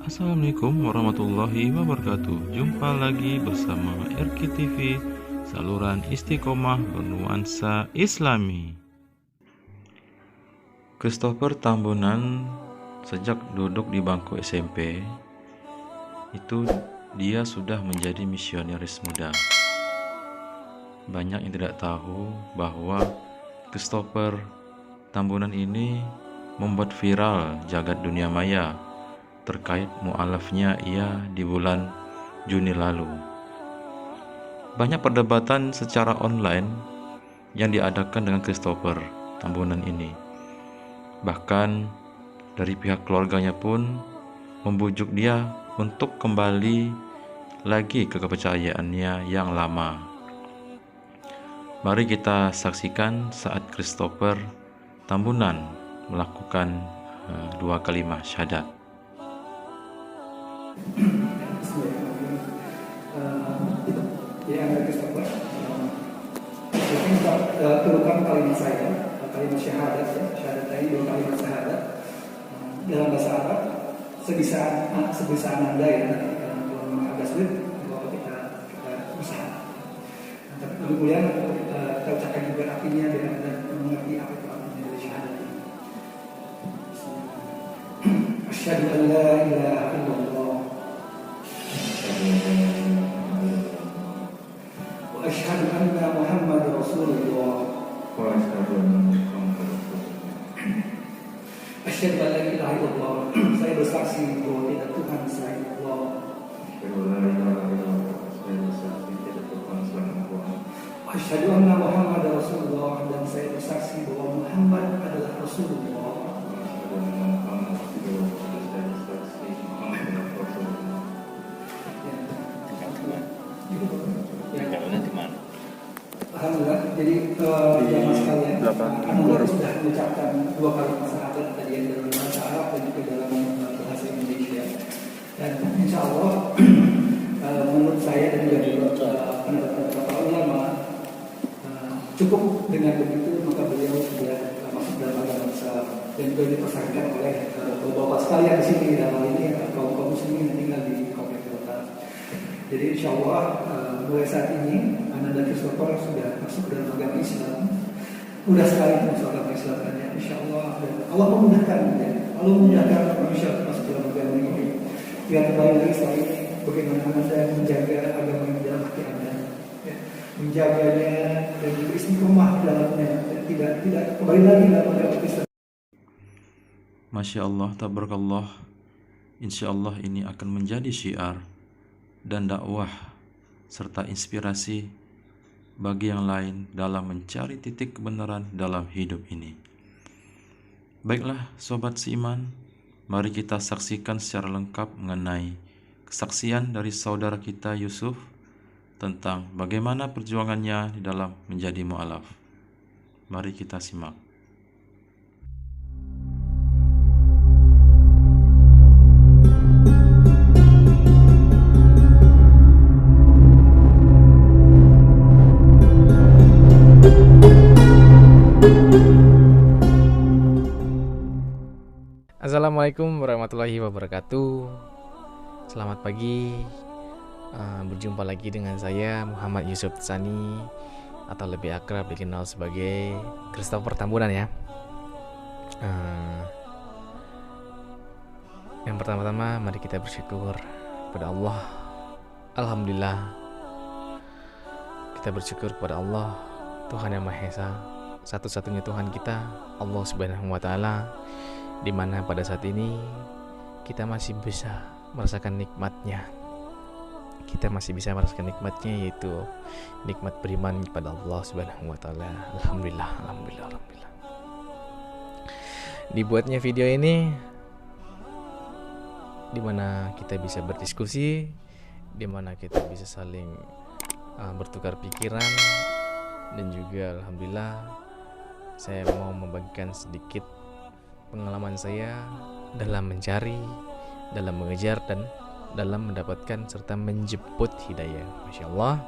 Assalamualaikum warahmatullahi wabarakatuh. Jumpa lagi bersama RK TV, saluran istiqomah bernuansa Islami. Christopher Tambunan sejak duduk di bangku SMP itu dia sudah menjadi misionaris muda. Banyak yang tidak tahu bahwa Christopher Tambunan ini membuat viral jagat dunia maya terkait mu'alafnya ia di bulan Juni lalu. Banyak perdebatan secara online yang diadakan dengan Christopher Tambunan ini. Bahkan dari pihak keluarganya pun membujuk dia untuk kembali lagi ke kepercayaannya yang lama. Mari kita saksikan saat Christopher Tambunan melakukan dua kalimat syahadat. Jadi Anda Christopher, mungkin turunkan kalimat saya, kalimat syahadat ya, syahadat tadi dua kalimat syahadat dalam bahasa Arab sebisa Anda ya, kalau memang agak sulit, kalau kita usaha. Kemudian kita ucapkan juga artinya biar Anda mengerti apa itu artinya dari syahadat ini. Asyhadu an la ilaha illallah wa asyhadu anna Muhammadar Rasulullah. Asyhadu an la ilaha illallah. Saya bersaksi bahwa tidak Tuhan selain Allah. Asyhadu anna Muhammadar Rasulullah, dan saya bersaksi bahwa Muhammad adalah Rasulullah. Alhamdulillah. Jadi jamaah sekalian, Anda sudah mengucapkan dua kalimat syahadat tadi yang dalam bahasa Arab dan juga dalam bahasa Indonesia. Dan insya Allah menurut saya dan juga pendapat para ulama, cukup dengan begitu maka beliau sudah masuk dalam agama Islam. Dan juga dipersangkakan oleh bapak sekalian di sini dalam ini kaum muslimin yang tinggal di Komplek Kota. Jadi insya Allah mulai saat ini Ananda Christopher sudah masuk dalam agama Islam. Mudah sekali masuk agama Islam dan insya Allah Allah memudahkan ya. Allah memudahkan manusia masuk dalam agama ini. Biar kembali lagi setelah ini bagaimana Anda menjaga agama yang dalam hati Anda, ya. Menjaganya dan juga istiqomah dalamnya, dan tidak kembali lagi dalam agama Islam. Masya Allah, tabarakallah. Insya Allah ini akan menjadi syiar dan dakwah serta inspirasi bagi yang lain dalam mencari titik kebenaran dalam hidup ini. Baiklah sobat seiman, mari kita saksikan secara lengkap mengenai kesaksian dari saudara kita Yusuf tentang bagaimana perjuangannya di dalam menjadi mu'alaf. Mari kita simak. Assalamualaikum warahmatullahi wabarakatuh. Selamat pagi. Berjumpa lagi dengan saya Muhammad Yusuf Tsani, atau lebih akrab dikenal sebagai Christopher Tambunan ya. Yang pertama-tama mari kita bersyukur kepada Allah. Alhamdulillah, kita bersyukur kepada Allah, Tuhan yang Maha Esa, satu-satunya Tuhan kita, Allah Subhanahu wa Ta'ala, di mana pada saat ini kita masih bisa merasakan nikmatnya. Kita masih bisa merasakan nikmatnya, yaitu nikmat beriman kepada Allah Subhanahu wa Ta'ala. Alhamdulillah, alhamdulillah, alhamdulillah. Dibuatnya video ini di mana kita bisa berdiskusi, di mana kita bisa saling bertukar pikiran, dan juga alhamdulillah saya mau membagikan sedikit pengalaman saya dalam mencari, dalam mengejar, dan dalam mendapatkan serta menjemput hidayah. Masya Allah,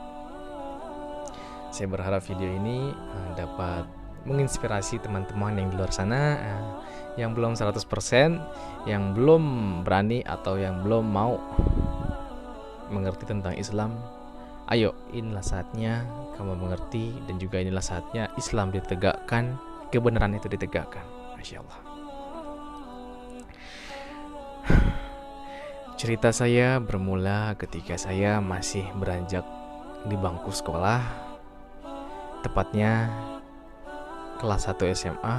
saya berharap video ini dapat menginspirasi teman-teman yang di luar sana, yang belum 100%, yang belum berani atau yang belum mau mengerti tentang Islam. Ayo, inilah saatnya kamu mengerti, dan juga inilah saatnya Islam ditegakkan, kebenaran itu ditegakkan. Masya Allah. Cerita saya bermula ketika saya masih beranjak di bangku sekolah, tepatnya kelas 1 SMA,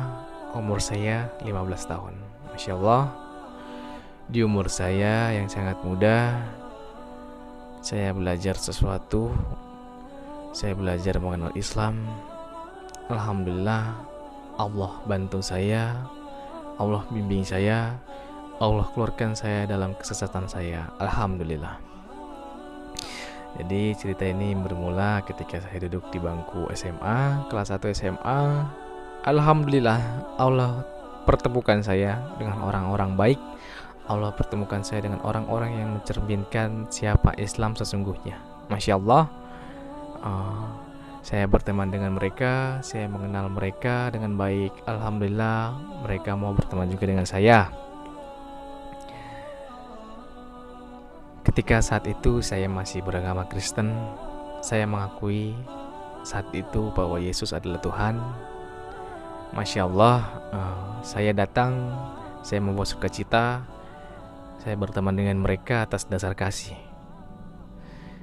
umur saya 15 tahun. Masya Allah, di umur saya yang sangat muda, saya belajar sesuatu, saya belajar mengenal Islam. Alhamdulillah, Allah bantu saya, Allah bimbing saya, Allah keluarkan saya dalam kesesatan saya. Alhamdulillah. Jadi cerita ini bermula ketika saya duduk di bangku SMA, kelas 1 SMA. Alhamdulillah, Allah pertemukan saya dengan orang-orang baik. Allah pertemukan saya dengan orang-orang yang mencerminkan siapa Islam sesungguhnya. Masya Allah, saya berteman dengan mereka, saya mengenal mereka dengan baik. Alhamdulillah, mereka mau berteman juga dengan saya. Ketika saat itu saya masih beragama Kristen, saya mengakui saat itu bahwa Yesus adalah Tuhan. Masya Allah, saya datang, saya membawa sukacita. Saya berteman dengan mereka atas dasar kasih.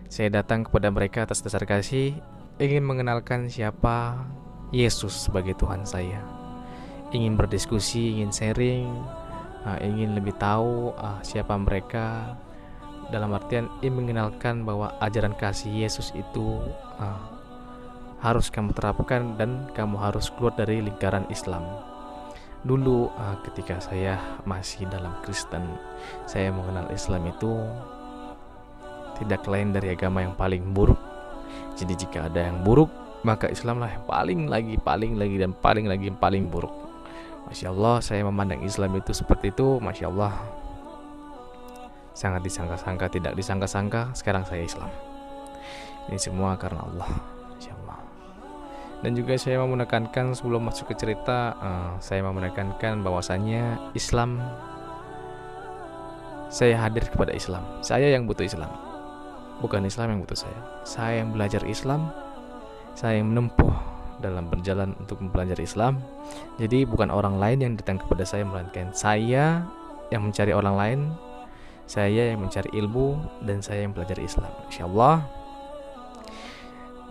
Saya datang kepada mereka atas dasar kasih, ingin mengenalkan siapa Yesus sebagai Tuhan saya. Ingin berdiskusi, ingin sharing, ingin lebih tahu siapa mereka. Dalam artian ingin mengenalkan bahwa ajaran kasih Yesus itu harus kamu terapkan dan kamu harus keluar dari lingkaran Islam. Dulu ketika saya masih dalam Kristen, saya mengenal Islam itu tidak lain dari agama yang paling buruk. Jadi jika ada yang buruk, maka Islamlah yang paling lagi dan paling buruk. Masya Allah, saya memandang Islam itu seperti itu. Masya Allah, sangat disangka-sangka, tidak disangka-sangka, sekarang saya Islam. Ini semua karena Allah. Masya Allah. Dan juga saya mau menekankan sebelum masuk ke cerita, saya mau menekankan bahwasannya Islam, saya hadir kepada Islam. Saya yang butuh Islam, bukan Islam yang butuh saya. Saya yang belajar Islam, saya yang menempuh dalam berjalan untuk mempelajari Islam. Jadi bukan orang lain yang datang kepada saya, melainkan saya yang mencari orang lain, saya yang mencari ilmu, dan saya yang belajar Islam. Insyaallah.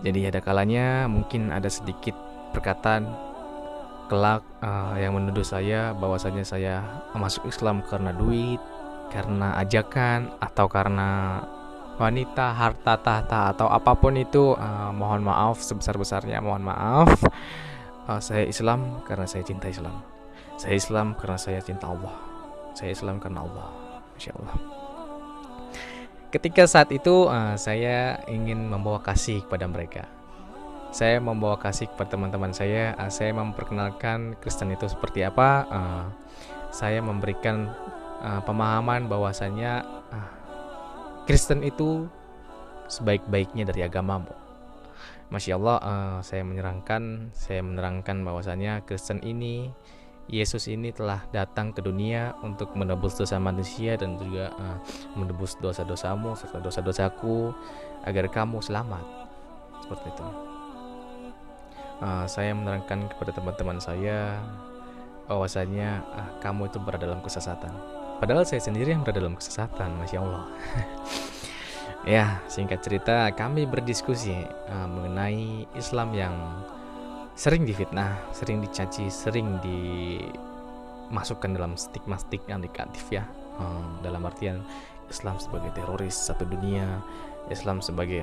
Jadi ada kalanya mungkin ada sedikit perkataan kelak yang menuduh saya bahwasanya saya masuk Islam karena duit, karena ajakan, atau karena wanita, harta, tahta, atau apapun itu. Mohon maaf sebesar-besarnya, mohon maaf. Saya Islam karena saya cinta Islam. Saya Islam karena saya cinta Allah. Saya Islam karena Allah. Masya Allah. Ketika saat itu saya ingin membawa kasih kepada mereka. Saya membawa kasih kepada teman-teman saya. Saya memperkenalkan Kristen itu seperti apa. Saya memberikan pemahaman bahwasannya Kristen itu sebaik-baiknya dari agamamu. Masya Allah, saya menerangkan bahwasannya Kristen ini, Yesus ini telah datang ke dunia untuk menebus dosa manusia dan juga menebus dosa-dosamu serta dosa-dosaku agar kamu selamat. Seperti itu. Saya menerangkan kepada teman-teman saya bahwasanya kamu itu berada dalam kesesatan. Padahal saya sendiri yang berada dalam kesesatan, Masya Allah. Ya, singkat cerita, kami berdiskusi mengenai Islam yang sering difitnah, sering dicaci, sering dimasukkan dalam stigma-stigma yang negatif ya. Dalam artian Islam sebagai teroris satu dunia, Islam sebagai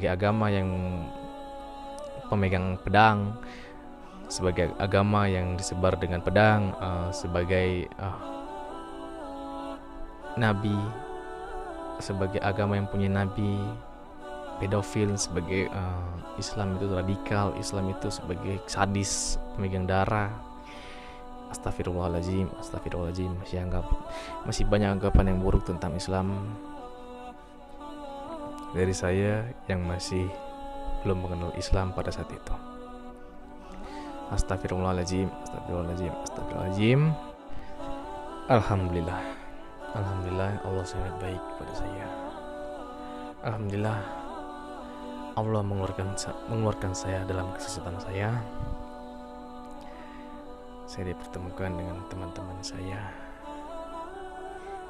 agama yang pemegang pedang, sebagai agama yang disebar dengan pedang, sebagai nabi, sebagai agama yang punya nabi, pedofil, sebagai Islam itu radikal, Islam itu sebagai sadis, pemegang darah. Astagfirullahaladzim, masih banyak anggapan yang buruk tentang Islam dari saya yang masih belum mengenal Islam pada saat itu. Astagfirullahaladzim. Alhamdulillah Allah sangat baik kepada saya. Alhamdulillah Allah mengeluarkan saya dalam kesesatan saya. Saya dipertemukan dengan teman-teman saya,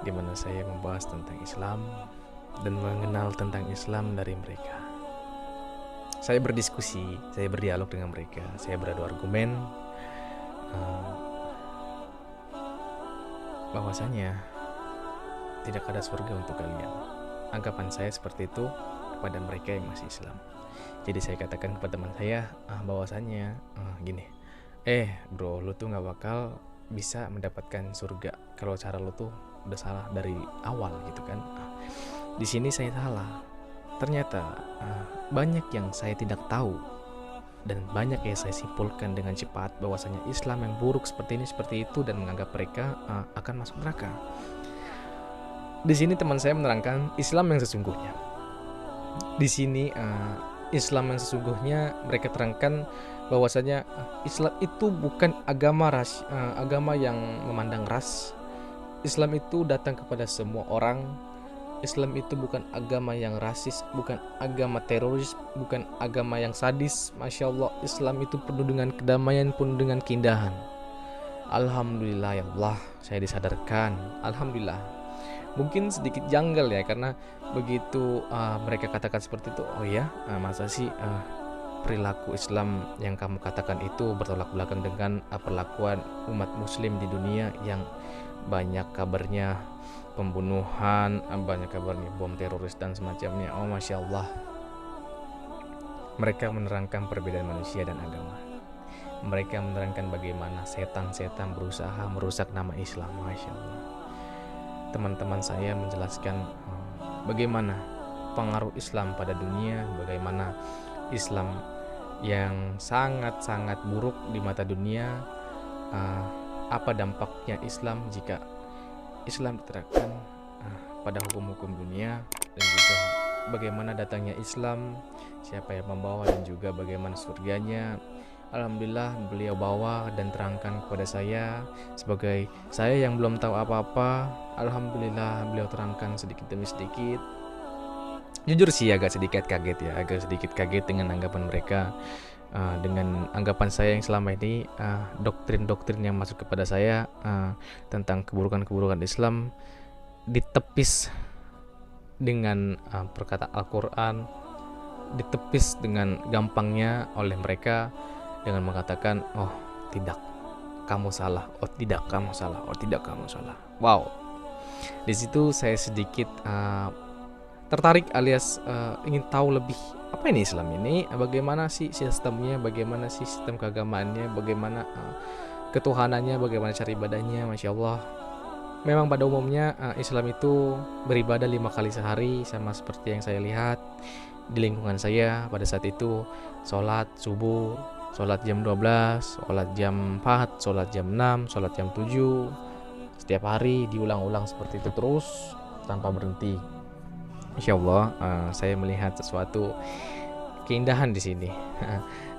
di mana saya membahas tentang Islam dan mengenal tentang Islam dari mereka. Saya berdiskusi, saya berdialog dengan mereka, saya beradu argumen bahwasanya tidak ada surga untuk kalian. Anggapan saya seperti itu kepada mereka yang masih Islam. Jadi saya katakan kepada teman saya bahwasanya gini, bro, lu tuh gak bakal bisa mendapatkan surga kalau cara lu tuh udah salah dari awal gitu kan. Di sini saya salah. Ternyata banyak yang saya tidak tahu dan banyak yang saya simpulkan dengan cepat bahwasanya Islam yang buruk seperti ini seperti itu dan menganggap mereka akan masuk neraka. Di sini teman saya menerangkan Islam yang sesungguhnya. Di sini Islam yang sesungguhnya mereka terangkan bahwasanya Islam itu bukan agama yang memandang ras. Islam itu datang kepada semua orang. Islam itu bukan agama yang rasis, bukan agama teroris, bukan agama yang sadis. Masya Allah, Islam itu penuh dengan kedamaian, penuh dengan keindahan. Alhamdulillah ya Allah, saya disadarkan. Alhamdulillah. Mungkin sedikit janggal ya, karena begitu mereka katakan seperti itu. Oh ya, masa sih perilaku Islam yang kamu katakan itu bertolak belakang dengan perlakuan umat muslim di dunia yang banyak kabarnya pembunuhan, banyak kabarnya bom teroris dan semacamnya. Oh Masya Allah, mereka menerangkan perbedaan manusia dan agama. Mereka menerangkan bagaimana setan-setan berusaha merusak nama Islam. Masya Allah. Teman-teman saya menjelaskan bagaimana pengaruh Islam pada dunia, bagaimana Islam yang sangat-sangat buruk di mata dunia, apa dampaknya Islam jika Islam diterapkan pada hukum-hukum dunia, dan juga bagaimana datangnya Islam, siapa yang membawa, dan juga bagaimana surganya. Alhamdulillah beliau bawa dan terangkan kepada saya sebagai saya yang belum tahu apa-apa. Alhamdulillah beliau terangkan sedikit demi sedikit. Jujur sih agak sedikit kaget dengan anggapan mereka, dengan anggapan saya yang selama ini doktrin-doktrin yang masuk kepada saya tentang keburukan-keburukan Islam ditepis dengan perkataan Al-Quran, ditepis dengan gampangnya oleh mereka dengan mengatakan, oh tidak, kamu salah, oh tidak, kamu salah, oh tidak, kamu salah. Wow, di situ saya sedikit tertarik alias ingin tahu lebih, apa ini Islam ini, bagaimana sih sistemnya, bagaimana sih sistem keagamaannya, bagaimana ketuhanannya, bagaimana cara ibadahnya. Masya Allah, memang pada umumnya Islam itu beribadah 5 kali sehari, sama seperti yang saya lihat di lingkungan saya pada saat itu. Sholat subuh, sholat jam 12, sholat jam 4, sholat jam 6, sholat jam 7, setiap hari diulang-ulang seperti itu terus tanpa berhenti. Insya Allah saya melihat sesuatu keindahan di sini.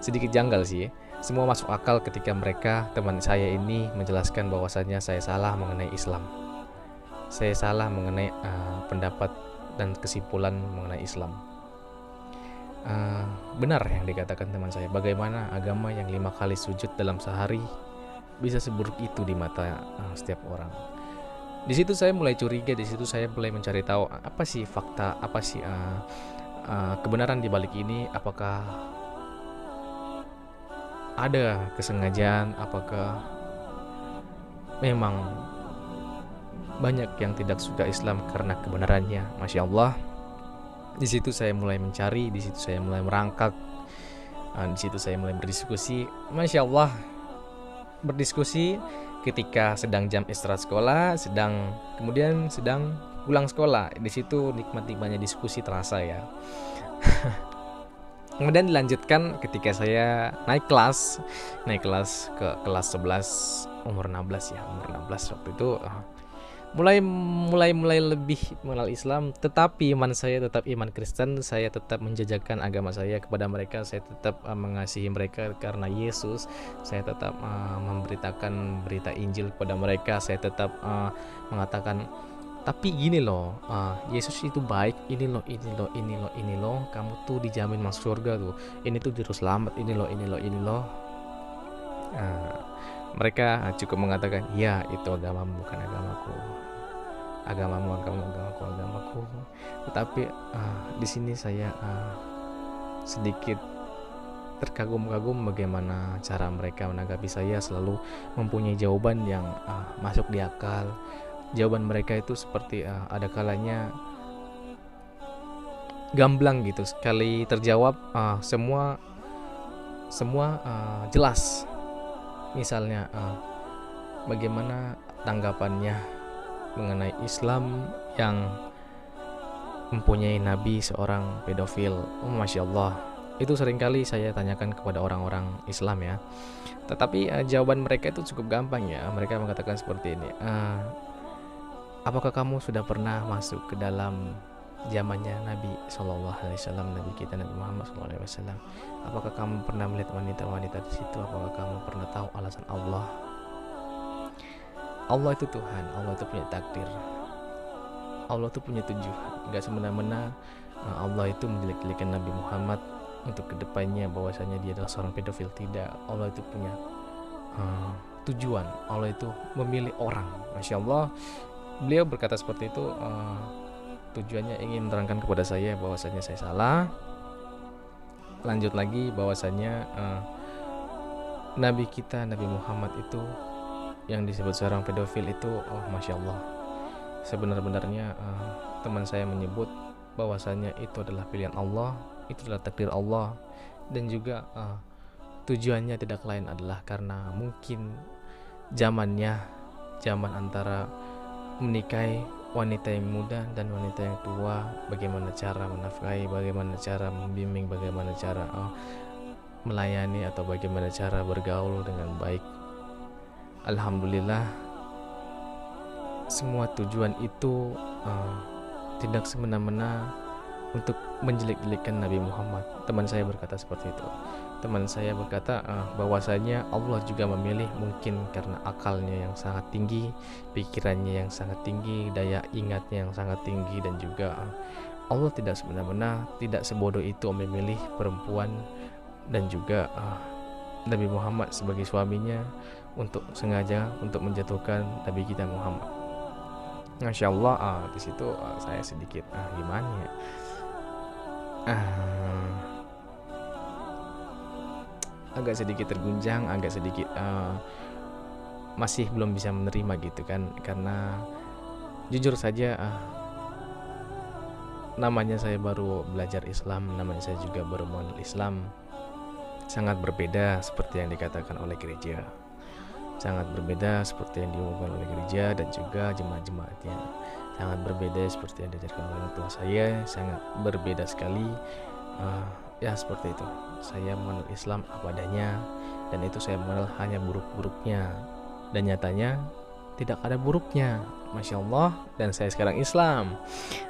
Sedikit janggal sih. Semua masuk akal ketika mereka, teman saya ini, menjelaskan bahwasannya saya salah mengenai Islam. Saya salah mengenai pendapat dan kesimpulan mengenai Islam. Benar yang dikatakan teman saya. Bagaimana agama yang 5 kali sujud dalam sehari bisa seburuk itu di mata setiap orang. Di situ saya mulai curiga, di situ saya mulai mencari tahu apa sih fakta, apa sih kebenaran di balik ini. Apakah ada kesengajaan, apakah memang banyak yang tidak suka Islam karena kebenarannya. Masya Allah, di situ saya mulai mencari, di situ saya mulai merangkak, di situ saya mulai berdiskusi. Masya Allah, berdiskusi ketika sedang jam istirahat sekolah, kemudian sedang pulang sekolah. Di situ nikmat-nikmatnya diskusi terasa ya. Kemudian dilanjutkan ketika saya naik kelas ke kelas 11, umur 16 waktu itu. mulai lebih mengenal Islam, tetapi iman saya tetap iman Kristen. Saya tetap menjajakan agama saya kepada mereka, saya tetap mengasihi mereka karena Yesus. Saya tetap memberitakan berita Injil kepada mereka. Saya tetap mengatakan, tapi gini loh, Yesus itu baik, ini loh, kamu tuh dijamin masuk surga tuh, ini tuh juru selamat, ini loh. Mereka cukup mengatakan, ya itu agamamu bukan agamaku, agamaku. Tetapi di sini saya sedikit terkagum-kagum bagaimana cara mereka menanggapi saya, selalu mempunyai jawaban yang masuk di akal. Jawaban mereka itu seperti ada kalanya gamblang gitu, sekali terjawab semua jelas. Misalnya bagaimana tanggapannya mengenai Islam yang mempunyai nabi seorang pedofil. Masya Allah, itu seringkali saya tanyakan kepada orang-orang Islam ya. Tetapi jawaban mereka itu cukup gampang ya. Mereka mengatakan seperti ini, apakah kamu sudah pernah masuk ke dalam zamannya Nabi SAW, Nabi kita Nabi Muhammad SAW? Apakah kamu pernah melihat wanita-wanita di situ? Apakah kamu pernah tahu alasan Allah? Allah itu Tuhan, Allah itu punya takdir, Allah itu punya tujuan. Gak semena-mena Allah itu menjelek-jelekan Nabi Muhammad untuk kedepannya bahwasanya dia adalah seorang pedofil. Tidak, Allah itu punya tujuan. Allah itu memilih orang. Masya Allah, beliau berkata seperti itu, tujuannya ingin menerangkan kepada saya bahwasanya saya salah. Lanjut lagi bahwasanya Nabi kita Nabi Muhammad itu yang disebut seorang pedofil itu, Masya Allah, sebenar-benarnya teman saya menyebut bahwasanya itu adalah pilihan Allah, itu adalah takdir Allah, dan juga tujuannya tidak lain adalah karena mungkin zaman antara menikahi wanita yang muda dan wanita yang tua, bagaimana cara menafkahi, bagaimana cara membimbing, bagaimana cara melayani, atau bagaimana cara bergaul dengan baik. Alhamdulillah, semua tujuan itu tidak semena-mena untuk menjelek-jelekan Nabi Muhammad. Teman saya berkata seperti itu. Teman saya berkata bahwasanya Allah juga memilih, mungkin karena akalnya yang sangat tinggi, pikirannya yang sangat tinggi, daya ingatnya yang sangat tinggi, dan juga Allah tidak semena-mena, tidak sebodoh itu memilih perempuan dan juga Nabi Muhammad sebagai suaminya untuk sengaja untuk menjatuhkan Nabi kita Muhammad. Masya Allah, di situ saya sedikit gimana ya? Agak sedikit terguncang, agak sedikit masih belum bisa menerima gitu kan, karena jujur saja namanya saya baru belajar Islam, namanya saya juga baru mengenal Islam. Sangat berbeda seperti yang dikatakan oleh gereja, sangat berbeda seperti yang diumumkan oleh gereja dan juga jemaat-jemaatnya, sangat berbeda seperti yang diajarkan oleh orang tua saya, sangat berbeda sekali. Ya seperti itu, saya mengenal Islam apa adanya, dan itu saya mengenal hanya buruk-buruknya, dan nyatanya tidak ada buruknya. Masya Allah, dan saya sekarang Islam.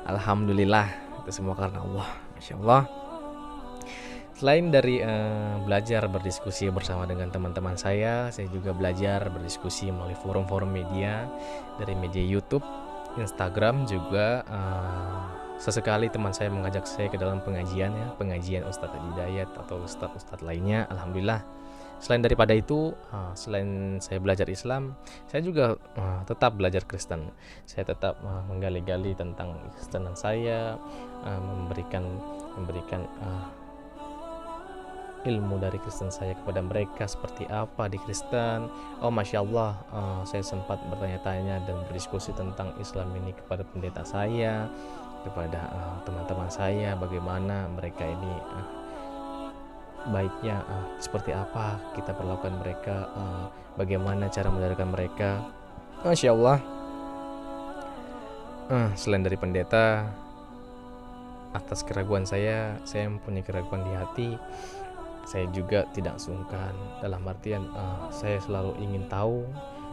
Alhamdulillah, itu semua karena Allah. Masya Allah. Selain dari belajar berdiskusi bersama dengan teman-teman saya juga belajar berdiskusi melalui forum-forum media, dari media YouTube, Instagram juga. Sesekali teman saya mengajak saya ke dalam pengajian Ustadz Hidayat atau Ustadz lainnya. Alhamdulillah. Selain daripada itu, selain saya belajar Islam, saya juga tetap belajar Kristen. Saya tetap menggali-gali tentang Kristenan saya, memberikan ilmu dari Kristen saya kepada mereka, seperti apa di Kristen. Masya Allah, saya sempat bertanya-tanya dan berdiskusi tentang Islam ini kepada pendeta saya, kepada teman-teman saya, bagaimana mereka ini baiknya seperti apa kita perlakukan mereka, bagaimana cara mengajarkan mereka. Masya Allah. Selain dari pendeta, atas keraguan saya mempunyai keraguan di hati. Saya juga tidak sungkan, dalam artian saya selalu ingin tahu,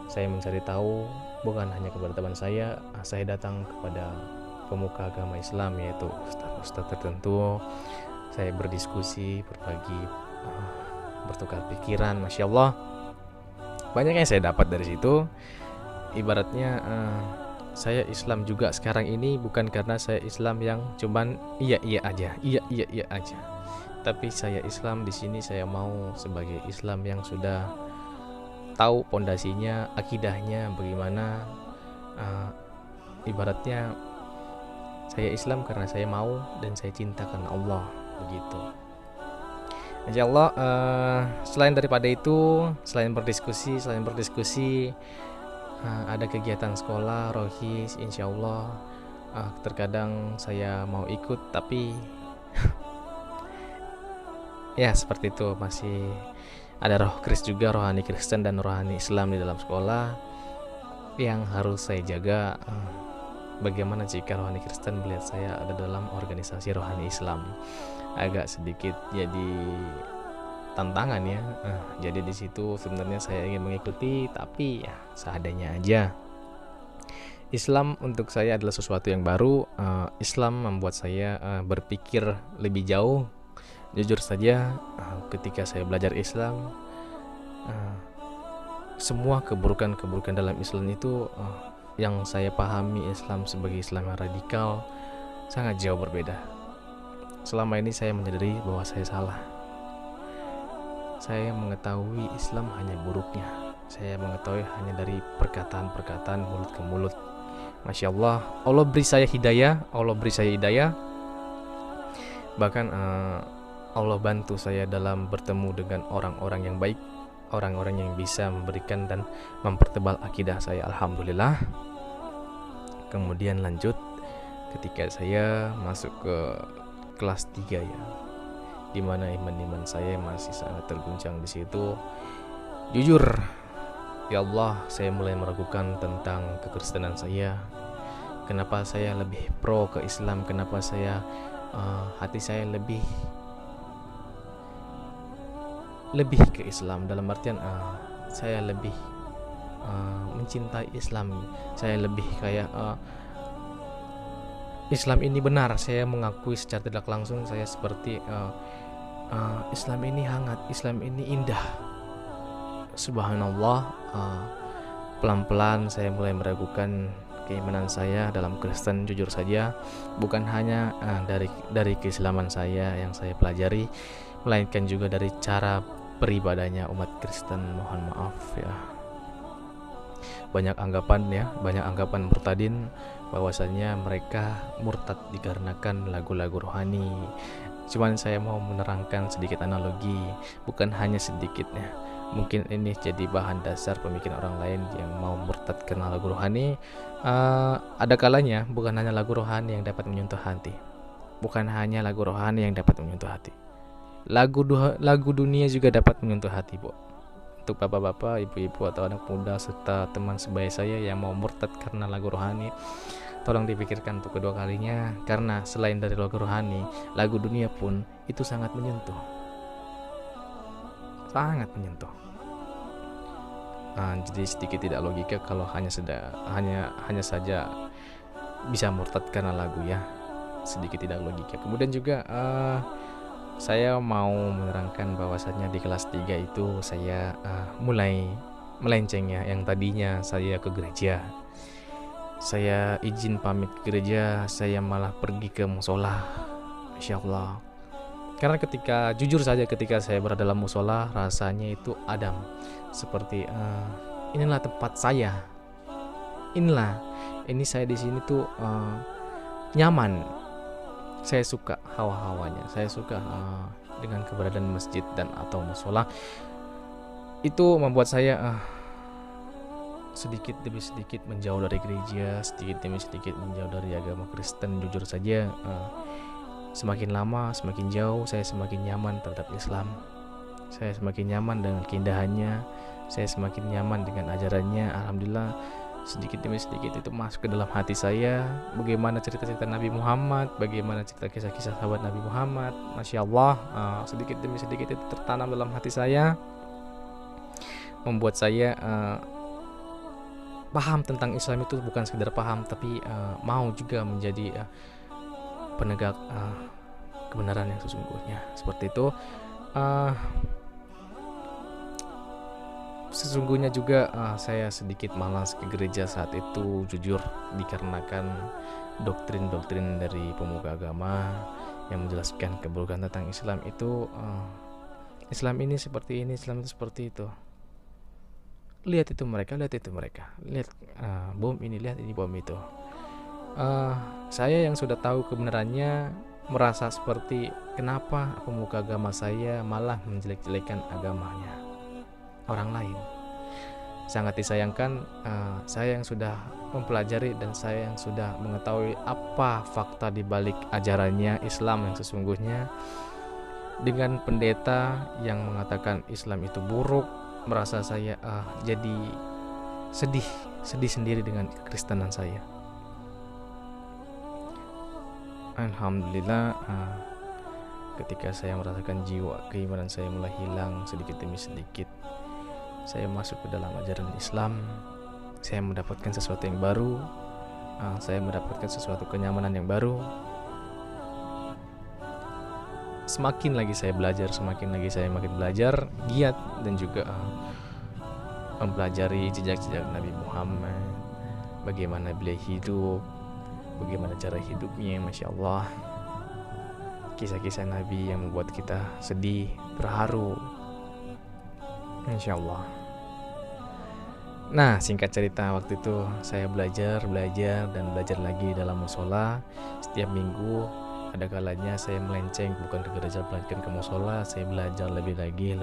saya mencari tahu bukan hanya kepada teman saya datang kepada pemuka agama Islam, yaitu ustaz-ustaz tertentu. Saya berdiskusi, berbagi, bertukar pikiran. Masya Allah, banyak yang saya dapat dari situ. Ibaratnya saya Islam juga sekarang ini bukan karena saya Islam yang cuman iya aja, tapi saya Islam di sini saya mau sebagai Islam yang sudah tahu pondasinya, akidahnya bagaimana. Ibaratnya saya Islam karena saya mau dan saya cinta karena Allah, begitu. Insya Allah, selain daripada itu, selain berdiskusi, ada kegiatan sekolah, rohis, insya Allah. Terkadang saya mau ikut, tapi ya seperti itu, masih ada roh Kristen juga, rohani Kristen dan rohani Islam di dalam sekolah yang harus saya jaga. Bagaimana jika rohani Kristen melihat saya ada dalam organisasi rohani Islam? Agak sedikit jadi tantangan ya. Jadi di situ sebenarnya saya ingin mengikuti, tapi ya seadanya aja. Islam untuk saya adalah sesuatu yang baru. Islam membuat saya berpikir lebih jauh. Jujur saja, ketika saya belajar Islam, semua keburukan dalam Islam itu yang saya pahami Islam sebagai Islam yang radikal sangat jauh berbeda. Selama ini saya menyadari bahwa saya salah. Saya mengetahui Islam hanya buruknya. Saya mengetahui hanya dari perkataan-perkataan mulut ke mulut. Masya Allah, Allah beri saya hidayah. Bahkan Allah bantu saya dalam bertemu dengan orang-orang yang baik, orang-orang yang bisa memberikan dan mempertebal akidah saya. Alhamdulillah. Kemudian lanjut ketika saya masuk ke kelas 3 ya, dimana iman saya masih sangat terguncang di situ. Jujur, ya Allah, saya mulai meragukan tentang kekristenan saya. Kenapa saya lebih pro ke Islam? Kenapa saya hati saya lebih ke Islam? Dalam artian saya lebih mencintai Islam. Saya lebih kayak Islam ini benar. Saya mengakui secara tidak langsung saya seperti Islam ini hangat, Islam ini indah. Subhanallah, pelan-pelan saya mulai meragukan keimanan saya dalam Kristen. Jujur saja, bukan hanya dari keislaman saya yang saya pelajari, melainkan juga dari cara beribadahnya umat Kristen. Mohon maaf ya, banyak anggapan murtadin bahwasanya mereka murtad dikarenakan lagu-lagu rohani. Cuman saya mau menerangkan sedikit analogi, bukan hanya sedikitnya. Mungkin ini jadi bahan dasar pemikiran orang lain yang mau murtad karena lagu rohani. Ada kalanya bukan hanya lagu rohani yang dapat menyentuh hati. Lagu dunia juga dapat menyentuh hati, Bu. Untuk bapak-bapak, ibu-ibu atau anak muda serta teman sebaya saya yang mau murtad karena lagu rohani, tolong dipikirkan untuk kedua kalinya, karena selain dari lagu rohani, lagu dunia pun itu sangat menyentuh. Jadi sedikit tidak logika kalau hanya saja bisa murtad karena lagu ya. Sedikit tidak logika. Kemudian juga saya mau menerangkan bahwasannya di kelas 3 itu saya mulai melenceng ya. Yang tadinya saya ke gereja, saya izin pamit ke gereja, saya malah pergi ke musola. Masya Allah. Karena jujur saja ketika saya berada dalam musola, rasanya itu adem. Seperti inilah tempat saya. Ini saya di sini tuh nyaman. Saya suka hawa-hawanya. Saya suka dengan keberadaan masjid dan atau musola. Itu membuat saya sedikit demi sedikit menjauh dari gereja, sedikit demi sedikit menjauh dari agama Kristen. Jujur saja, semakin lama semakin jauh saya semakin nyaman terhadap Islam. Saya semakin nyaman dengan keindahannya. Saya semakin nyaman dengan ajarannya. Alhamdulillah, sedikit demi sedikit itu masuk ke dalam hati saya. Bagaimana cerita-cerita Nabi Muhammad, bagaimana cerita kisah-kisah sahabat Nabi Muhammad. Masya Allah, sedikit demi sedikit itu tertanam dalam hati saya, membuat saya paham tentang Islam itu bukan sekedar paham, tapi mau juga menjadi penegak kebenaran yang sesungguhnya. Seperti itu. Sesungguhnya juga saya sedikit malas ke gereja saat itu, jujur, dikarenakan doktrin-doktrin dari pemuka agama yang menjelaskan keburukan tentang Islam itu. Islam ini seperti ini, Islam itu seperti itu. Lihat itu mereka, lihat bom ini, lihat ini bom itu. Saya yang sudah tahu kebenarannya merasa seperti kenapa pemuka agama saya malah menjelek-jelekan agamanya orang lain. Sangat disayangkan, saya yang sudah mempelajari dan saya yang sudah mengetahui apa fakta di balik ajarannya Islam yang sesungguhnya, dengan pendeta yang mengatakan Islam itu buruk, merasa saya jadi sedih sendiri dengan kekristenan saya. Alhamdulillah, ketika saya merasakan jiwa keimanan saya mulai hilang sedikit demi sedikit, saya masuk ke dalam ajaran Islam. Saya mendapatkan sesuatu yang baru, saya mendapatkan sesuatu kenyamanan yang baru. Semakin lagi saya belajar, makin belajar, giat, dan juga mempelajari jejak-jejak Nabi Muhammad, bagaimana beliau hidup, bagaimana cara hidupnya, Masya Allah. Kisah-kisah Nabi yang membuat kita sedih, terharu, Masya Allah. Nah, singkat cerita, waktu itu saya belajar dan belajar lagi dalam musola. Setiap minggu ada kalanya saya melenceng, bukan ke gereja melainkan ke musola. Saya belajar lebih lagi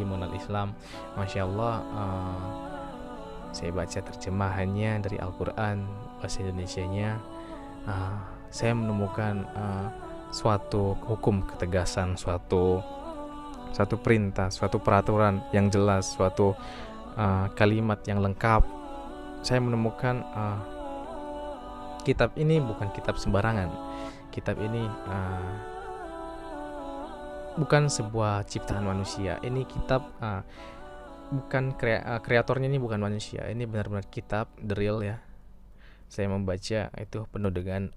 mengenal Islam. Masya Allah, saya baca terjemahannya dari Al-Quran bahasa Indonesianya. Saya menemukan suatu hukum ketegasan, suatu perintah, suatu peraturan yang jelas, suatu kalimat yang lengkap. Saya menemukan kitab ini bukan kitab sembarangan. Kitab ini bukan sebuah ciptaan manusia. Ini kitab bukan kreatornya, ini bukan manusia. Ini benar-benar kitab, the real ya. Saya membaca itu penuh dengan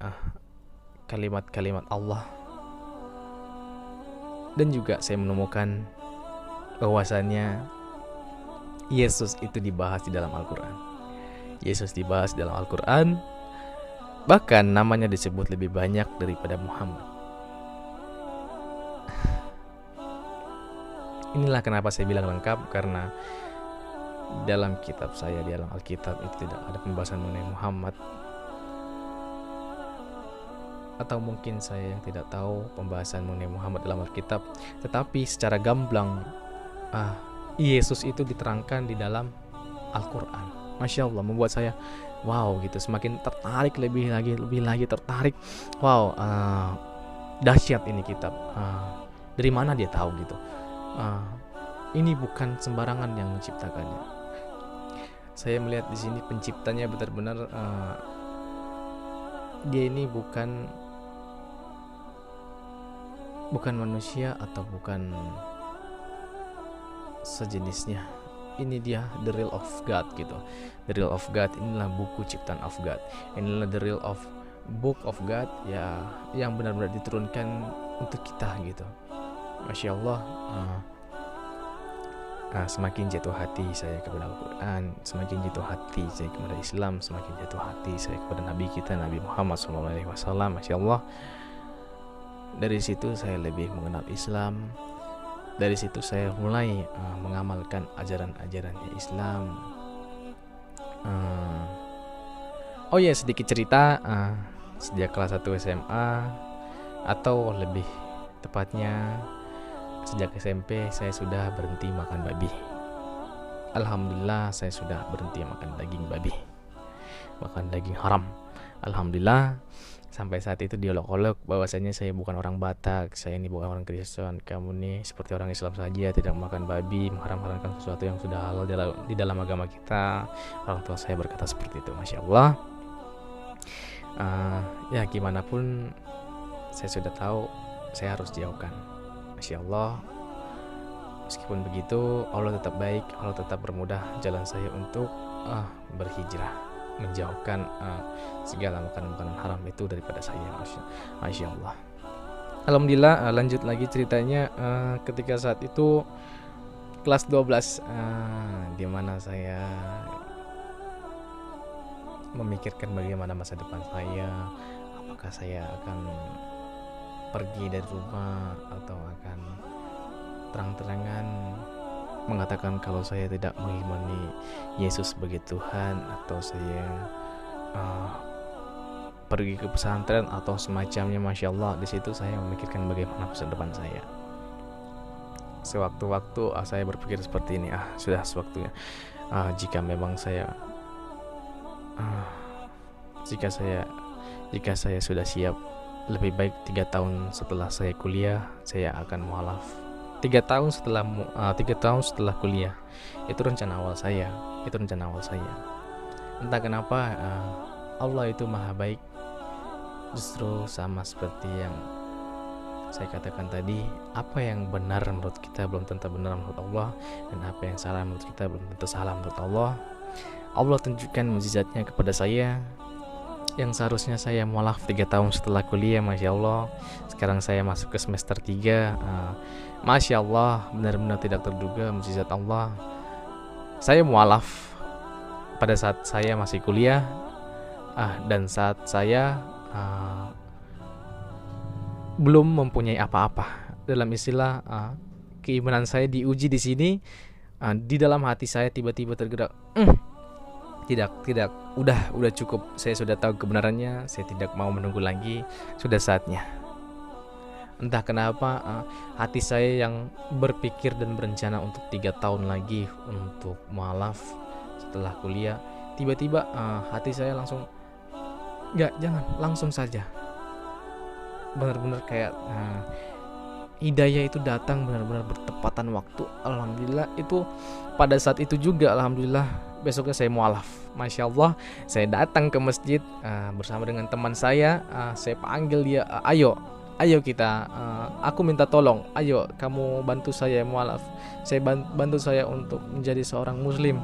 kalimat-kalimat Allah. Dan juga saya menemukan bahwasannya Yesus itu dibahas di dalam Al-Quran. Yesus dibahas di dalam Al-Quran. Bahkan namanya disebut lebih banyak daripada Muhammad. Inilah kenapa saya bilang lengkap, karena dalam kitab saya, di dalam Alkitab itu tidak ada pembahasan mengenai Muhammad. Atau mungkin saya yang tidak tahu pembahasan mengenai Muhammad dalam Alkitab, tetapi secara gamblang Yesus itu diterangkan di dalam Al-Quran. Masya Allah, membuat saya wow gitu, semakin tertarik, lebih lagi tertarik. Wow, dahsyat ini kitab. Dari mana dia tahu gitu? Ini bukan sembarangan yang menciptakannya. Saya melihat di sini penciptanya benar-benar dia ini bukan manusia atau bukan sejenisnya. Ini dia the real of God gitu. The real of God, inilah buku ciptaan of God. Inilah the real of book of God ya, yang benar-benar diturunkan untuk kita gitu. Masya Allah. Semakin jatuh hati saya kepada Al-Quran, semakin jatuh hati saya kepada Islam, semakin jatuh hati saya kepada Nabi kita, Nabi Muhammad SAW. Masya Allah. Dari situ saya lebih mengenal Islam. Dari situ saya mulai mengamalkan ajaran-ajarannya Islam. Oh ya, sedikit cerita. Sejak kelas 1 SMA, atau lebih tepatnya sejak SMP, saya sudah berhenti makan babi. Alhamdulillah, saya sudah berhenti makan daging babi, makan daging haram. Alhamdulillah. Sampai saat itu diolok-olok bahwasanya saya bukan orang Batak, saya ini bukan orang Kristen, kamu nih seperti orang Islam saja, tidak makan babi, mengharam-haramkan sesuatu yang sudah halal di dalam agama kita. Orang tua saya berkata seperti itu. Masya Allah. Ya gimana pun saya sudah tahu saya harus jauhkan. Masya Allah. Meskipun begitu, Allah tetap baik, Allah tetap bermudah jalan saya untuk berhijrah, menjauhkan segala makanan-makanan haram itu daripada saya. Masya Allah. Alhamdulillah, lanjut lagi ceritanya. Ketika saat itu kelas 12, di mana saya memikirkan bagaimana masa depan saya, apakah saya akan pergi dari rumah atau akan terang-terangan mengatakan kalau saya tidak mengimani Yesus sebagai Tuhan, atau saya pergi ke pesantren atau semacamnya. Masya Allah, di situ saya memikirkan bagaimana masa depan saya. Sewaktu-waktu saya berpikir seperti ini, sudah sewaktunya, jika memang saya jika saya sudah siap, lebih baik 3 tahun setelah saya kuliah saya akan mualaf. 3 tahun setelah kuliah, itu rencana awal saya. Entah kenapa Allah itu maha baik. Justru sama seperti yang saya katakan tadi, apa yang benar menurut kita belum tentu benar menurut Allah, dan apa yang salah menurut kita belum tentu salah menurut Allah. Allah tunjukkan mukjizatnya kepada saya, yang seharusnya saya mualaf 3 tahun setelah kuliah. Masya Allah, sekarang saya masuk ke semester 3. Masya Allah, benar-benar tidak terduga mukjizat Allah. Saya mualaf pada saat saya masih kuliah, dan saat saya belum mempunyai apa-apa. Dalam istilah, keimanan saya diuji di sini. Di dalam hati saya tiba-tiba tergerak, tidak, udah cukup. Saya sudah tahu kebenarannya, saya tidak mau menunggu lagi, sudah saatnya. Entah kenapa hati saya yang berpikir dan berencana untuk 3 tahun lagi untuk mualaf setelah kuliah, tiba-tiba hati saya langsung, jangan, langsung saja. Benar-benar kayak hidayah itu datang benar-benar bertepatan waktu. Alhamdulillah, itu pada saat itu juga, alhamdulillah, besoknya saya mualaf. Masya Allah, saya datang ke masjid bersama dengan teman saya. Saya panggil dia, ayo kita, aku minta tolong, ayo kamu bantu saya mualaf. Saya bantu saya untuk menjadi seorang muslim.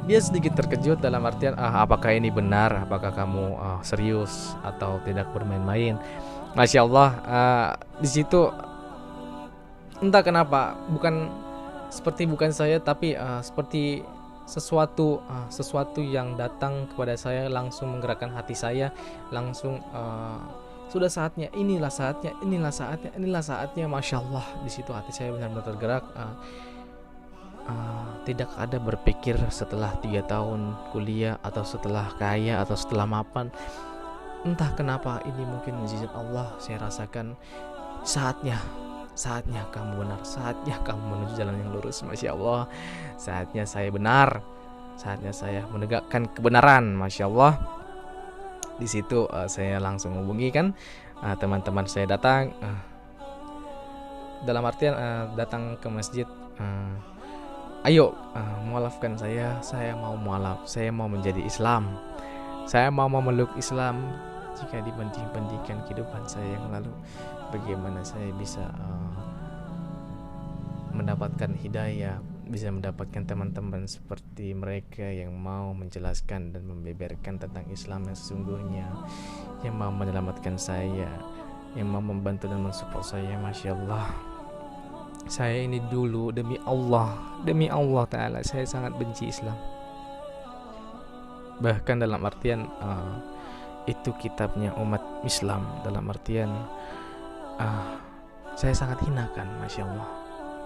Dia sedikit terkejut dalam artian, apakah ini benar, apakah kamu serius atau tidak bermain-main. Masya Allah, di situ entah kenapa bukan saya, tapi seperti sesuatu yang datang kepada saya, langsung menggerakkan hati saya, langsung sudah saatnya, inilah saatnya. Masya Allah, di situ hati saya benar-benar tergerak. Tidak ada berpikir setelah 3 tahun kuliah atau setelah kaya atau setelah mapan. Entah kenapa, ini mungkin mukjizat Allah. Saya rasakan saatnya kamu benar, saatnya kamu menuju jalan yang lurus. Masya Allah, saatnya saya benar, saatnya saya menegakkan kebenaran. Masya Allah. Di situ saya langsung hubungi kan teman-teman saya datang, dalam artian datang ke masjid. Ayo mualafkan saya mau mualaf, saya mau menjadi Islam, saya mau memeluk Islam. Jika dibandingkan kehidupan saya yang lalu, bagaimana saya bisa mendapatkan hidayah, bisa mendapatkan teman-teman seperti mereka yang mau menjelaskan dan membeberkan tentang Islam yang sesungguhnya, yang mau menyelamatkan saya, yang mau membantu dan mensupport saya. Masya Allah, saya ini dulu demi Allah Ta'ala, saya sangat benci Islam. Bahkan dalam artian itu kitabnya umat Islam, dalam artian saya sangat hinakan. Masya Allah,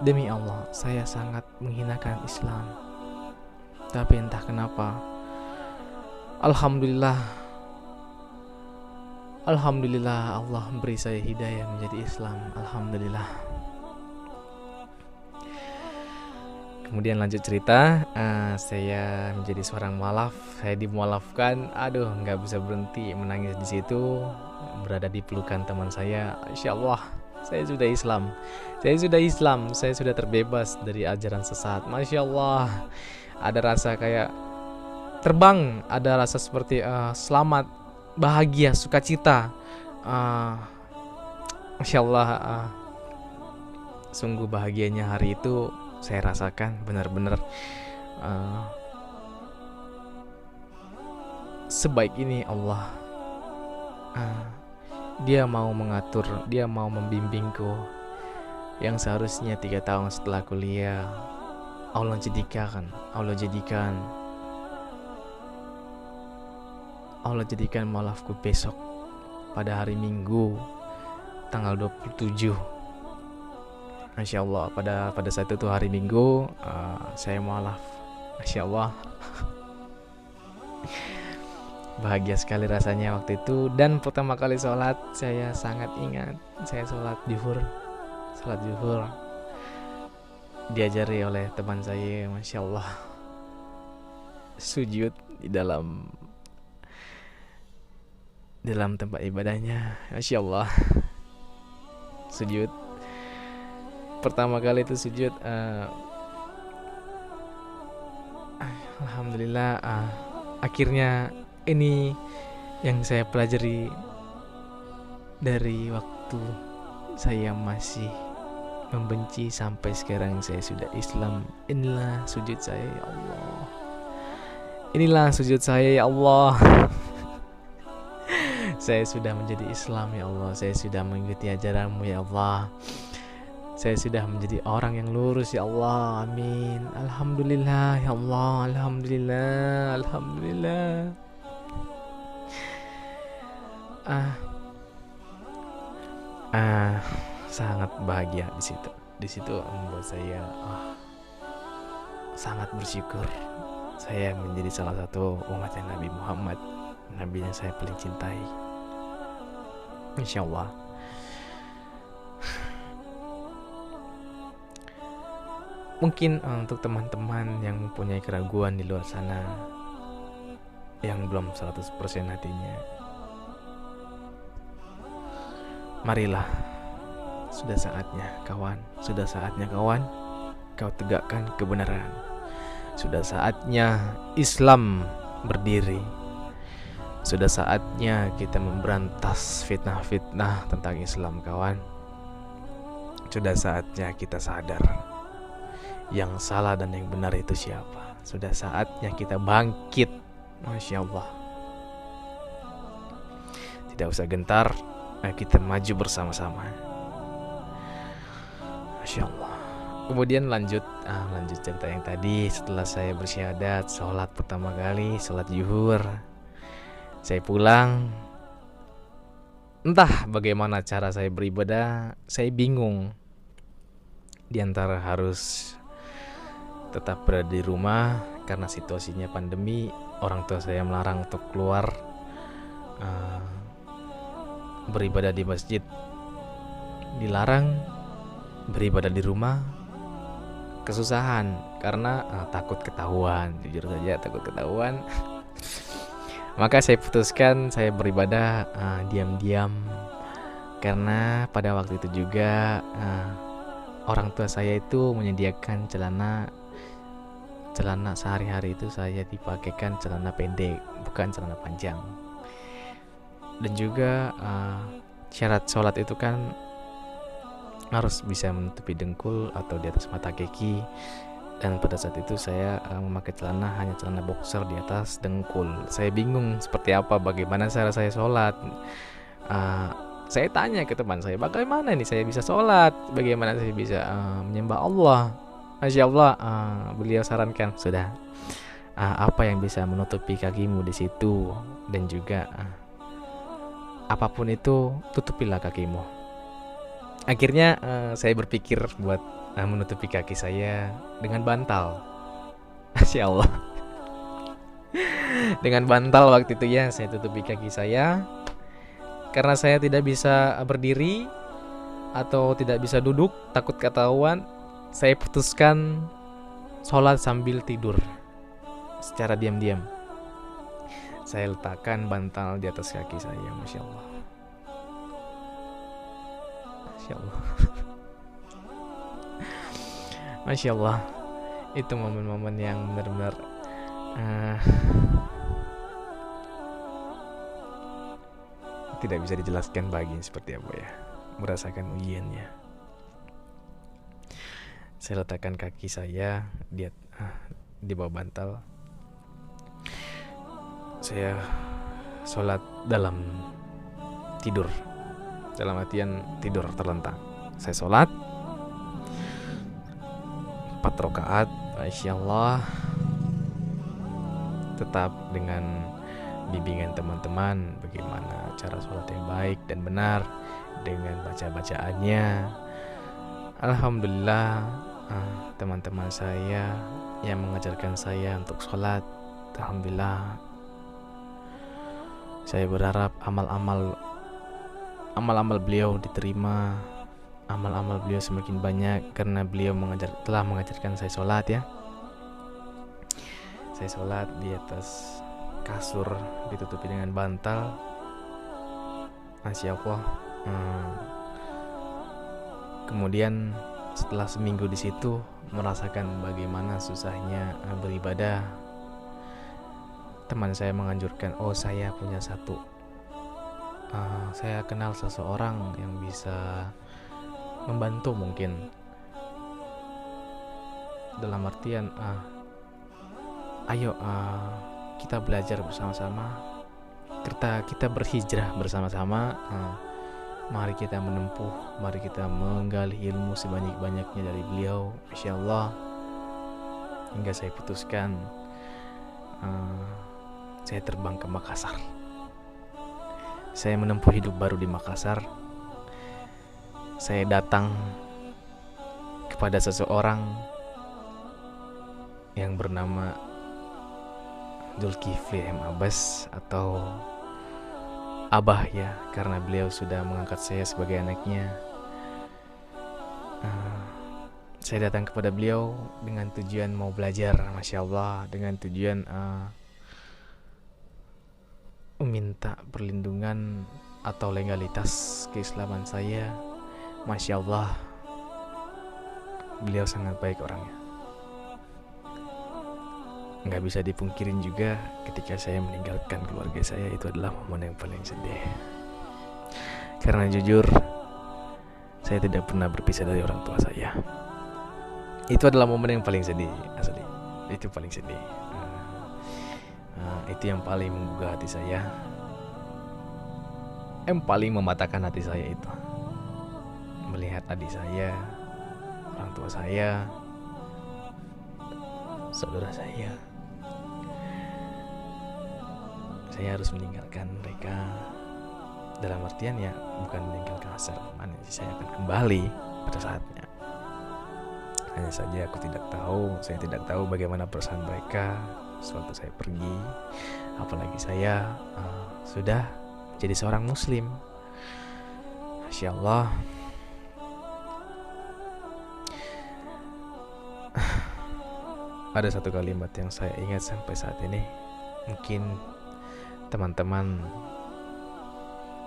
demi Allah saya sangat menghinakan Islam. Tapi entah kenapa, Alhamdulillah Allah memberi saya hidayah menjadi Islam. Alhamdulillah. Kemudian lanjut cerita, saya menjadi seorang mualaf, saya dimualafkan. Aduh, nggak bisa berhenti menangis di situ, berada di pelukan teman saya. Insya Allah, saya sudah Islam, saya sudah terbebas dari ajaran sesat. Masya Allah, ada rasa kayak terbang, ada rasa seperti selamat, bahagia, sukacita. Masya Allah, sungguh bahagianya hari itu. Saya rasakan benar-benar sebaik ini Allah. Dia mau mengatur, dia mau membimbingku. Yang seharusnya 3 tahun setelah kuliah, Allah jadikan malafku besok pada hari Minggu tanggal 27. Masya Allah, pada saat itu hari Minggu, saya malaf. Masya Allah. Bahagia sekali rasanya waktu itu. Dan pertama kali sholat, saya sangat ingat, saya sholat zuhur diajari oleh teman saya. Masya Allah, sujud di dalam tempat ibadahnya. Masya Allah, sujud pertama kali itu sujud. Alhamdulillah, akhirnya ini yang saya pelajari dari waktu saya masih membenci sampai sekarang saya sudah Islam. Inilah sujud saya, ya Allah. Inilah sujud saya, ya Allah. Saya sudah menjadi Islam, ya Allah. Saya sudah mengikuti ajaran-Mu, ya Allah. Saya sudah menjadi orang yang lurus, ya Allah. Amin. Alhamdulillah, ya Allah. Alhamdulillah. Sangat bahagia di situ membuat saya sangat bersyukur saya menjadi salah satu umatnya Nabi Muhammad, Nabi yang saya paling cintai. Insya Allah. Mungkin untuk teman-teman yang mempunyai keraguan di luar sana, yang belum 100% hatinya, marilah, sudah saatnya kawan kau tegakkan kebenaran. Sudah saatnya Islam berdiri. Sudah saatnya kita memberantas fitnah-fitnah tentang Islam, kawan. Sudah saatnya kita sadar yang salah dan yang benar itu siapa. Sudah saatnya kita bangkit. Masya Allah. Tidak usah gentar, ayo kita maju bersama-sama. Masya Allah. Kemudian lanjut cerita yang tadi. Setelah saya bersyahadat, sholat pertama kali, sholat zuhur, saya pulang. Entah bagaimana cara saya beribadah, saya bingung. Di antara harus tetap berada di rumah karena situasinya pandemi, orang tua saya melarang untuk keluar beribadah di masjid, dilarang beribadah di rumah. Kesusahan karena takut ketahuan, jujur saja takut ketahuan. Maka saya putuskan saya beribadah diam-diam, karena pada waktu itu juga orang tua saya itu menyediakan celana sehari-hari itu saya dipakaikan celana pendek, bukan celana panjang. Dan juga syarat sholat itu kan harus bisa menutupi dengkul atau di atas mata kaki. Dan pada saat itu saya memakai celana, hanya celana boxer di atas dengkul. Saya bingung seperti apa, bagaimana cara saya sholat. Saya tanya ke teman saya, bagaimana ini saya bisa sholat, bagaimana saya bisa menyembah Allah. Masya Allah, beliau sarankan, sudah, apa yang bisa menutupi kakimu di situ, dan juga apapun itu tutupilah kakimu. Akhirnya saya berpikir buat menutupi kaki saya dengan bantal. Masya Allah. Dengan bantal waktu itu ya saya tutupi kaki saya. Karena saya tidak bisa berdiri atau tidak bisa duduk, takut ketahuan, saya putuskan sholat sambil tidur secara diam-diam. Saya letakkan bantal di atas kaki saya. Masya Allah. Masya Allah. Masya Allah. Itu momen-momen yang benar-benar tidak bisa dijelaskan bagian seperti apa ya, merasakan ujiannya. Saya letakkan kaki saya di bawah bantal. saya sholat dalam tidur, dalam artian tidur terlentang. Saya sholat 4 rakaat, Masya Allah, tetap dengan bimbingan teman-teman bagaimana cara sholat yang baik dan benar dengan baca-bacaannya. Alhamdulillah, teman-teman saya yang mengajarkan saya untuk sholat, alhamdulillah, saya berharap amal-amal beliau diterima, amal-amal beliau semakin banyak karena beliau telah mengajarkan saya sholat ya. Saya sholat di atas kasur ditutupi dengan bantal, Masya Allah. Kemudian setelah seminggu di situ merasakan bagaimana susahnya beribadah, teman saya menganjurkan, saya punya saya kenal seseorang yang bisa membantu mungkin, dalam artian ayo kita belajar bersama-sama, kita berhijrah bersama-sama, mari kita menempuh, mari kita menggali ilmu sebanyak-banyaknya dari beliau, Masya Allah. Hingga saya putuskan saya terbang ke Makassar. Saya menempuh hidup baru di Makassar. Saya datang kepada seseorang yang bernama Zulkifli M. Abbas atau Abah ya, karena beliau sudah mengangkat saya sebagai anaknya. Saya datang kepada beliau dengan tujuan mau belajar, Masya Allah, dengan tujuan meminta perlindungan atau legalitas keislaman saya. Masya Allah, beliau sangat baik orangnya. Nggak bisa dipungkirin juga ketika saya meninggalkan keluarga saya, itu adalah momen yang paling sedih. Karena jujur, saya tidak pernah berpisah dari orang tua saya. Itu adalah momen yang paling sedih, asli. Itu paling sedih. Itu yang paling menggugah hati saya, yang paling mematahkan hati saya itu. Melihat adik saya, orang tua saya, saudara saya harus meninggalkan mereka. Dalam artian ya bukan meninggalkan asal, saya akan kembali pada saatnya. Hanya saja saya tidak tahu bagaimana perasaan mereka sewaktu saya pergi. Apalagi saya sudah jadi seorang muslim. Masya Allah. Ada satu kalimat yang saya ingat sampai saat ini. Mungkin teman-teman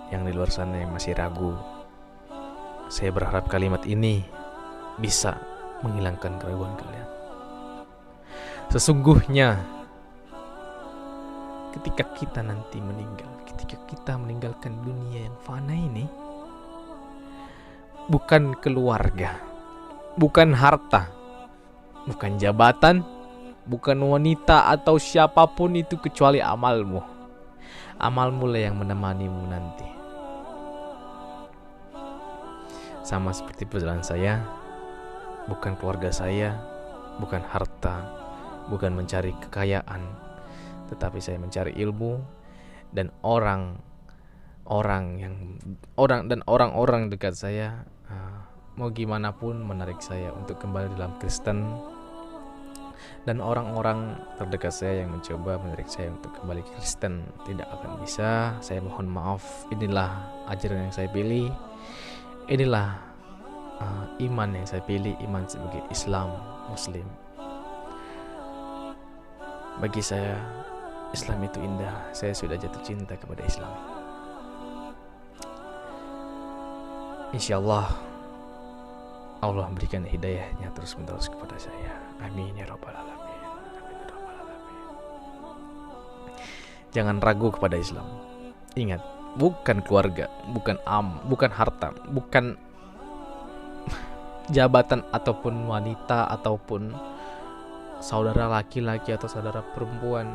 yang di luar sana yang masih ragu, saya berharap kalimat ini bisa menghilangkan keraguan kalian. Sesungguhnya ketika kita nanti meninggal, ketika kita meninggalkan dunia yang fana ini, bukan keluarga, bukan harta, bukan jabatan, bukan wanita atau siapapun itu kecuali amalmu. Amalmu lah yang menemanimu nanti. Sama seperti perjalanan saya, bukan keluarga saya, bukan harta, bukan mencari kekayaan, tetapi saya mencari ilmu dan orang-orang dekat saya mau gimana pun menarik saya untuk kembali dalam Kristen. Dan orang-orang terdekat saya yang mencoba menarik saya untuk kembali ke Kristen tidak akan bisa. Saya mohon maaf. Inilah ajaran yang saya pilih. Inilah iman yang saya pilih. Iman sebagai Islam, Muslim. Bagi saya, Islam itu indah. Saya sudah jatuh cinta kepada Islam. Insya Allah memberikan hidayahnya terus-menerus kepada saya. Amin ya rabbal alamin. Jangan ragu kepada Islam. Ingat, bukan keluarga, bukan harta, bukan jabatan ataupun wanita ataupun saudara laki-laki atau saudara perempuan.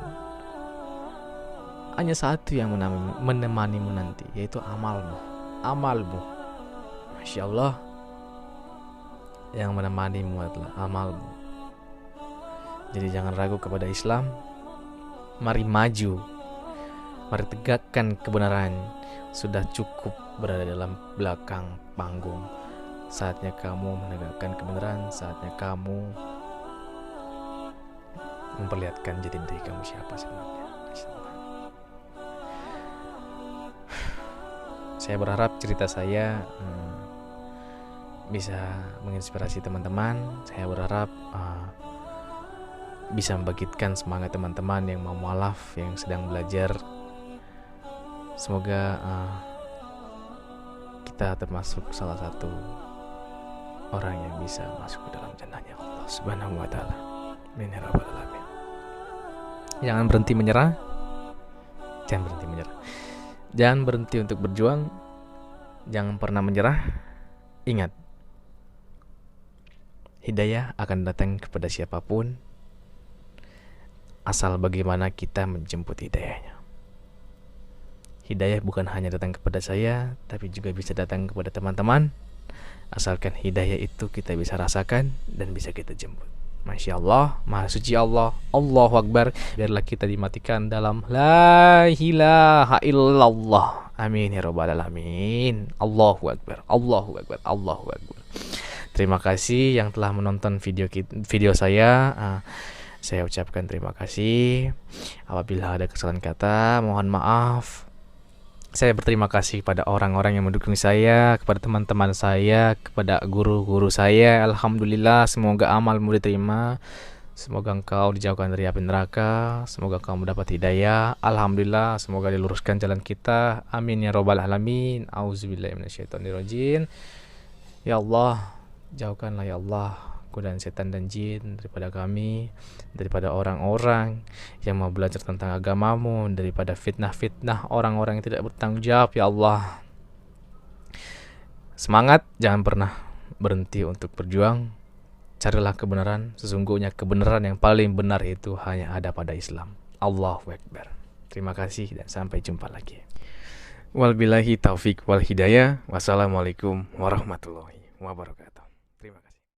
hanya satu yang menemanimu nanti, yaitu amalmu. Masya Allah, yang menemanimu adalah amalmu. Jadi jangan ragu kepada Islam. Mari maju, mari tegakkan kebenaran. Sudah cukup berada dalam belakang panggung. Saatnya kamu menegakkan kebenaran. Saatnya kamu memperlihatkan jati diri kamu siapa sebenarnya. Saya berharap cerita saya bisa menginspirasi teman-teman. Saya berharap bisa membangkitkan semangat teman-teman yang mau mualaf, yang sedang belajar. Semoga kita termasuk salah satu orang yang bisa masuk ke dalam jannahnya Allah Subhanahu wa taala. Amin ya rabbal alamin. Jangan berhenti menyerah. Jangan berhenti untuk berjuang. Jangan pernah menyerah. Ingat, hidayah akan datang kepada siapapun, asal bagaimana kita menjemput hidayahnya. Hidayah bukan hanya datang kepada saya, tapi juga bisa datang kepada teman-teman, asalkan hidayah itu kita bisa rasakan dan bisa kita jemput. Masya Allah, Maha Suci Allah, Allahu Akbar. Biarlah kita dimatikan dalam La ilaha illallah. Amin ya rabbal alamin. Allahu Akbar, Allahu Akbar, Allahu Akbar. Terima kasih yang telah menonton video saya. Saya ucapkan terima kasih. Apabila ada kesalahan kata, mohon maaf. Saya berterima kasih kepada orang-orang yang mendukung saya, kepada teman-teman saya, kepada guru-guru saya. Alhamdulillah, semoga amalmu diterima. Semoga engkau dijauhkan dari api neraka. Semoga engkau mendapat hidayah. Alhamdulillah, semoga diluruskan jalan kita. Amin ya rabbal alamin. Auzubillahi minasyaitonirrajim. Ya Allah, jauhkanlah ya Allah godaan setan dan jin daripada kami, daripada orang-orang yang mau belajar tentang agamamu, daripada fitnah-fitnah orang-orang yang tidak bertanggung jawab ya Allah. Semangat, jangan pernah berhenti untuk berjuang. Carilah kebenaran, sesungguhnya kebenaran yang paling benar itu hanya ada pada Islam. Allahu Akbar. Terima kasih dan sampai jumpa lagi. Wal billahi taufik wal hidayah. Wassalamualaikum warahmatullahi wabarakatuh.